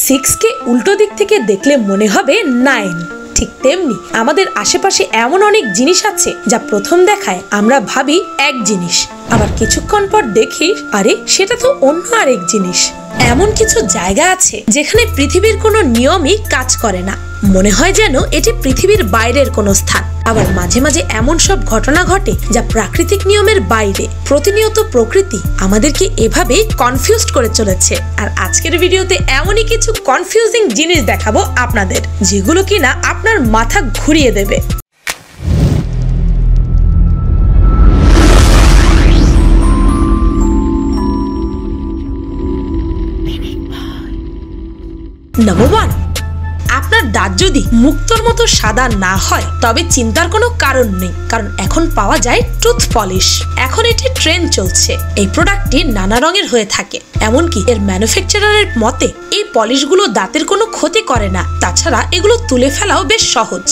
6কে উল্টো দিক থেকে দেখলে মনে হবে 9। ঠিক তেমনি আমাদের আশেপাশে এমন অনেক জিনিস আছে যা প্রথম দেখায় আমরা ভাবি এক জিনিস, আবার কিছুক্ষণ পর দেখি আরে সেটা তো অন্য আরেক জিনিস। এমন কিছু জায়গা আছে যেখানে পৃথিবীর কোনো নিয়মই কাজ করে না, মনে হয় যেন এটি পৃথিবীর বাইরের কোনো স্থান। আবার মাঝে মাঝে এমন সব ঘটনা ঘটে যা প্রাকৃতিক নিয়মের বাইরে। প্রতিনিয়ত প্রকৃতি আমাদেরকে এভাবে কনফিউজড করে চলেছে। আর আজকের ভিডিওতে এমনই কিছু কনফিউজিং জিনিস দেখাবো আপনাদের, যেগুলো কিনা আপনার মাথা ঘুরিয়ে দেবে। নাম্বার 1, আপনার দাঁত যদি মুক্তোর মতো সাদা না হয় তবে চিন্তার কোনো কারণ নেই, কারণ এখন পাওয়া যায় টুথ পলিশ। এখন এটি ট্রেন্ড চলছে। এই প্রোডাক্টটি নানা রঙের হয়ে থাকে, এমনকি এর ম্যানুফ্যাকচারারের মতে এই পলিশগুলো দাঁতের কোনো ক্ষতি করে না। তাছাড়া এগুলো তুলে ফেলাও বেশ সহজ।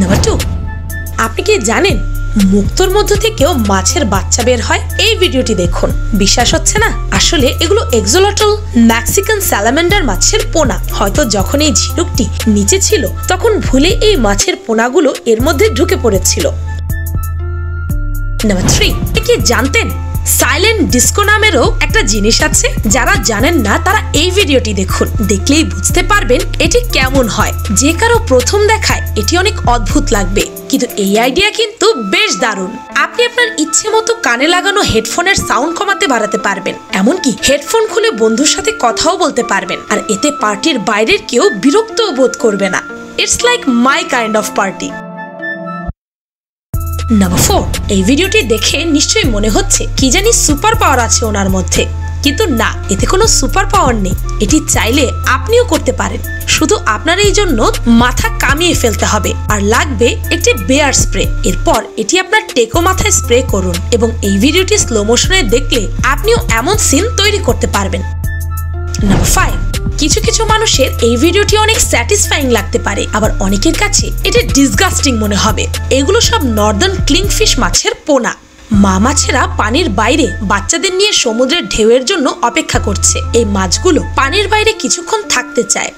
নাম্বার 2, আপনি কি জানেন মুক্তোর মধ্য থেকেও মাছের বাচ্চা বের হয়? এই ভিডিওটি দেখুন, বিশ্বাস হচ্ছে না? আসলে এগুলো এক্সোলটল মেক্সিকান স্যালামেন্ডার মাছের পোনা। হয়তো যখন এই ঝিনুকটি নিচে ছিল তখন ভুলে এই মাছের পোনাগুলো এর মধ্যে ঢুকে পড়েছিল। নাম্বার 3, কি জানতেন সাইলেন্ট ডিস্কো নামেরও একটা জিনিস আছে? যারা জানেন না তারা এই ভিডিওটি দেখুন, দেখলেই বুঝতে পারবেন এটি কেমন হয়। যে কারো প্রথম দেখায় এটি অনেক অদ্ভুত লাগবে, কিন্তু এই আইডিয়া কিন্তু বেশ দারুণ। আপনি আপনার ইচ্ছে মতো কানে লাগানো হেডফোনের সাউন্ড কমাতে বাড়াতে পারবেন, এমনকি হেডফোন খুলে বন্ধুর সাথে কথাও বলতে পারবেন। আর এতে পার্টির বাইরের কেউ বিরক্তও বোধ করবে না। It's like my kind off party. Number 4, এই ভিডিওটি দেখে নিশ্চয়ই মনে হচ্ছে কি জানি সুপার পাওয়ার আছে ওনার মধ্যে, কিন্তু না, এতে কোনো সুপার পাওয়ার নেই। এটি চাইলে আপনিও করতে পারেন, শুধু আপনার এই জন্য মাথা কামিয়ে ফেলতে হবে। আর লাগবে একটি বেয়ার স্প্রে। এরপর এটি আপনার টেকো মাথায় স্প্রে করুন এবং এই ভিডিওটি স্লো মোশনে দেখলে আপনিও এমন সিন তৈরি করতে পারবেন। নাম্বার 5, কিছু কিছু মানুষের এই ভিডিওটি অনেক স্যাটিসফাইং লাগতে পারে, আবার অনেকের কাছে এটা ডিসগাস্টিং মনে হবে। এগুলো সব নর্দার্ন ক্লিংফিশ মাছের পোনা। মা মাছেরা পানির বাইরে বাচ্চাদের নিয়ে সমুদ্রের ঢেউয়ের জন্য অপেক্ষা করছে। এই মাছগুলো পানির বাইরে কিছুক্ষণ থাকতে চায়।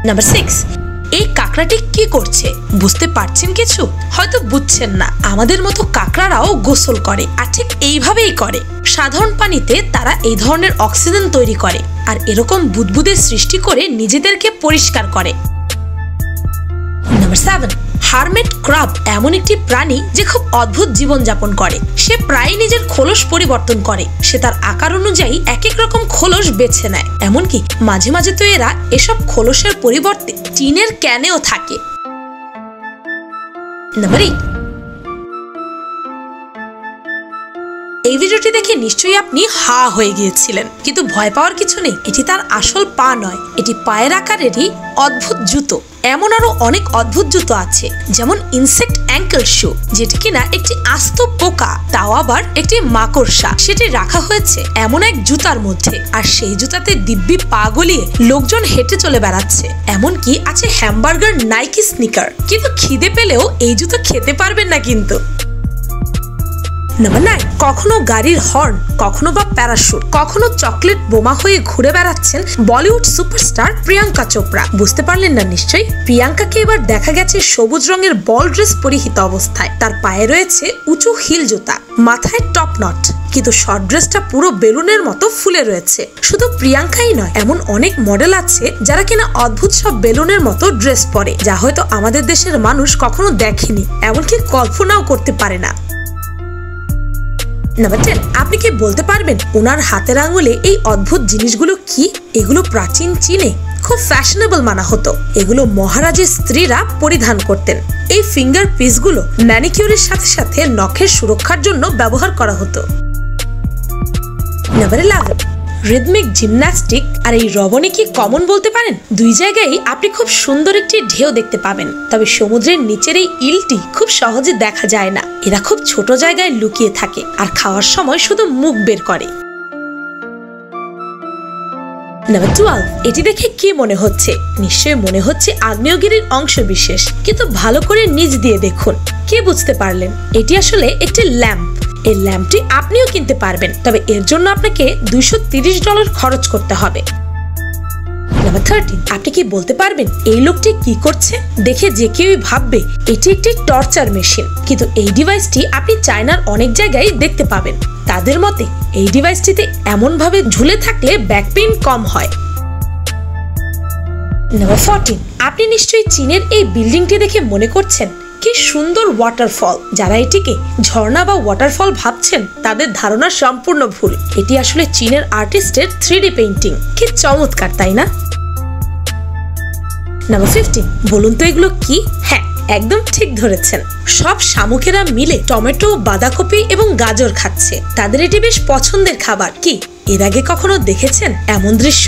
নাম্বার 6, এই কাঁকড়াটি কি করছে বুঝতে পারছেন কিছু? হয়তো বুঝছেন না। আমাদের মতো কাঁকড়ারাও গোসল করে, আর ঠিক এইভাবেই করে। সাধারণ পানিতে তারা এই ধরনের অক্সিজেন তৈরি করে আর এরকম বুদবুদের সৃষ্টি করে নিজেদেরকে পরিষ্কার করে। নাম্বার 7, হারমেট ক্রাব এমন একটি প্রাণী যে খুব অদ্ভুত জীবন যাপন করে। সে প্রায় নিজের খোলস পরিবর্তন করে। সে তার আকার অনুযায়ী এক এক রকম খোলস বেছে নেয়, এমনকি মাঝে মাঝে তো এরা এসব খোলসের পরিবর্তে টিনের ক্যানেও থাকে। নাম্বার 8, এই ভিডিওটি দেখে নিশ্চয়ই আপনি হা হয়ে গিয়েছিলেন, কিন্তু ভয় পাওয়ার কিছু নেই। এটি তার আসল পা নয়, এটি পায়ের আকারেরই অদ্ভুত জুতো। এমন আরো অনেক অদ্ভুত জুতো আছে, যেমন ইনসেক্ট অ্যাঙ্কেল শু, যেটি কিনা একটি আস্ত পোকা, তাও আবার একটি মাকড়সা। সেটি রাখা হয়েছে এমন এক জুতার মধ্যে, আর সেই জুতাতে দিব্যি পা গলিয়ে লোকজন হেঁটে চলে বেড়াচ্ছে। এমনকি আছে হ্যামবার্গার নাইকি স্নিকার, কিন্তু খিদে পেলেও এই জুতো খেতে পারবেন না কিন্তু। নাম্বার 9, কখনো গাড়ির হর্ন, কখনো বা প্যারাশুট, কখনো চকলেট বোমা হয়ে ঘুরে বেড়াচ্ছেন বলিউড সুপারস্টার প্রিয়াঙ্কা চোপড়া। বুঝতে পারলেন না নিশ্চয়ই? প্রিয়াঙ্কাকে এবার দেখা গেছে সবুজ রঙের বল ড্রেস পরিহিত অবস্থায়। তার পায়ে রয়েছে উঁচু হিল জুতা, মাথায় টপ নট, কিন্তু শর্ট ড্রেসটা পুরো বেলুনের মতো ফুলে রয়েছে। শুধু প্রিয়াঙ্কাই নয়, এমন অনেক মডেল আছে যারা কিনা অদ্ভুত সব বেলুনের মতো ড্রেস পরে, যা হয়তো আমাদের দেশের মানুষ কখনো দেখেনি, এমনকি কল্পনাও করতে পারে না। নাম্বার 10, আপনি কি বলতে পারবেন ওনার হাতের আঙুলে এই অদ্ভুত জিনিসগুলো কি? এগুলো প্রাচীন চীনে খুব ফ্যাশনেবল মানা হতো। এগুলো মহারাজের স্ত্রীরা পরিধান করতেন। এই ফিঙ্গার পিসগুলো ম্যানিকিউরের সাথে সাথে নখের সুরক্ষার জন্য ব্যবহার করা হতো। নাম্বার 11, রিদমিক জিমন্যাস্টিক আর এই রবনে কি কমন বলতে পারেন? দুই জায়গায় আপনি খুব সুন্দর একটি ঢেউ দেখতে পাবেন, তবে সমুদ্রের নিচের এই ইলটি খুব সহজে দেখা যায় না। এরা খুব ছোট জায়গায় লুকিয়ে থাকে আর খাওয়ার সময় শুধু মুখ বের করে। নাম্বার 12, এটি দেখে কি মনে হচ্ছে? নিশ্চয়ই মনে হচ্ছে আগ্নেয়গিরির অংশ বিশেষ, কিন্তু ভালো করে নিচ দিয়ে দেখুন। কি বুঝতে পারলেন? এটি আসলে একটি ল্যাম্প। এই ল্যাম্পটি আপনিও কিনতে পারবেন, তবে এর জন্য আপনাকে $230 খরচ করতে হবে। নাম্বার 13, আপনি কি বলতে পারবেন এই লোকটি কি করছে? দেখে যে কেউই ভাববে এটি একটি টর্চার মেশিন, কিন্তু এই ডিভাইসটি আপনি চায়নার অনেক জায়গায় দেখতে পাবেন। তাদের মতে এই ডিভাইসটিতে এমন ভাবে ঝুলে থাকলে ব্যাক পেইন কম হয়। নাম্বার 14, আপনি নিশ্চয়ই চীনের এই বিল্ডিংটি দেখে মনে করছেন কি সুন্দর ওয়াটারফল। যারা এটিকে ঝর্ণা বা ওয়াটারফল ভাবছেন তাদের ধারণা সম্পূর্ণ ভুল। এটি আসলে চীনের আর্টিস্টের 3D পেইন্টিং। কি চমৎকার, তাই না? নাম্বার 15, বলুন তো এগুলো কি? হ্যাঁ, একদম ঠিক ধরেছেন। সব শামুকেরা মিলে টমেটো, বাঁধাকপি এবং গাজর খাচ্ছে। তাদের এটি বেশ পছন্দের খাবার। কি এর আগে কখনো দেখেছেন এমন দৃশ্য?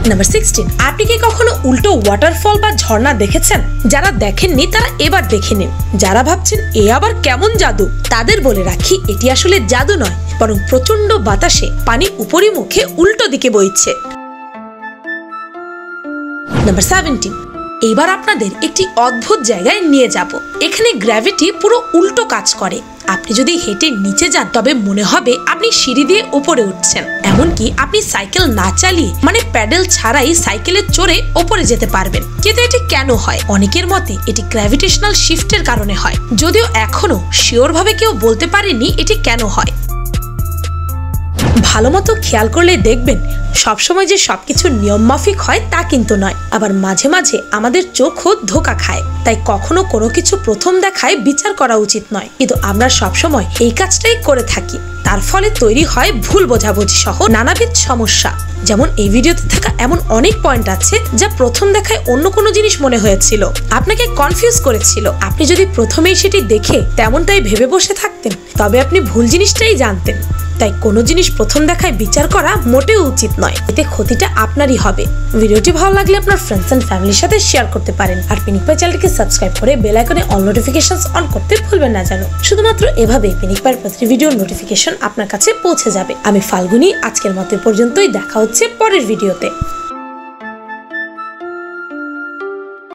নাম্বার 16, আপনি কি কখনো উল্টো ওয়াটারফল বা ঝর্ণা দেখেছেন? যারা দেখেননি তারা এবার দেখে নিন। যারা ভাবছেন এ আবার কেমন জাদু, তাদের বলে রাখি এটি আসলে জাদু নয়, বরং প্রচন্ড বাতাসে পানি উপরিমুখে উল্টো দিকে বইছে। নাম্বার 17, এবার আপনাদের একটি অদ্ভুত জায়গায় নিয়ে যাব। এখানে গ্র্যাভিটি পুরো উল্টো কাজ করে। আপনি যদি হেঁটে নিচে যান তবে মনে হবে আপনি সিঁড়ি দিয়ে উপরে উঠছেন। এমনকি আপনি সাইকেল না চালিয়ে, মানে প্যাডেল ছাড়াই সাইকেলে চড়ে উপরে যেতে পারবেন। কিন্তু এটি কেন হয়? অনেকের মতে এটি গ্র্যাভিটেশনাল শিফটের কারণে হয়, যদিও এখনো শিওর ভাবে কেউ বলতে পারেনি এটি কেন হয়। ভালো মতো খেয়াল করলে দেখবেন সবসময় যে সবকিছু নিয়ম মাফিক হয় তা কিন্তু নয়। আবার মাঝে মাঝে আমাদের চোখও ধোঁকা খায়। তাই কখনো কোনো কিছু প্রথম দেখায় বিচার করা উচিত নয়, কিন্তু আমরা সবসময় এই কাজটাই করে থাকি। তার ফলে তৈরি হয় ভুল বোঝাবুঝি সহ নানাবিধ সমস্যা। যেমন এই ভিডিওতে থাকা এমন অনেক পয়েন্ট আছে যা প্রথম দেখায় অন্য কোনো জিনিস মনে হয়েছিল, আপনাকে কনফিউজ করেছিল। আপনি যদি প্রথমেই সেটি দেখে তেমনটাই ভেবে বসে থাকতেন তবে আপনি ভুল জিনিসটাই জানতেন। তাই কোনো জিনিস প্রথম দেখায় বিচার করা মোটেও উচিত নয়, এতে ক্ষতিটা আপনারই হবে। ভিডিওটি ভালো লাগলে আপনার ফ্রেন্ডস এন্ড ফ্যামিলির সাথে শেয়ার করতে পারেন। আর পিনিক পাই চ্যানেলকে সাবস্ক্রাইব করে বেল আইকনে অল নোটিফিকেশনস অন করতে ভুলবেন না যেন। শুধুমাত্র এভাবে পিনিক পাইয়ের প্রতিটি ভিডিওর নোটিফিকেশন আপনার কাছে পৌঁছে যাবে। আমি ফাল্গুনি, আজকের মতো পর্যন্তই। দেখা হচ্ছে পরের ভিডিওতে।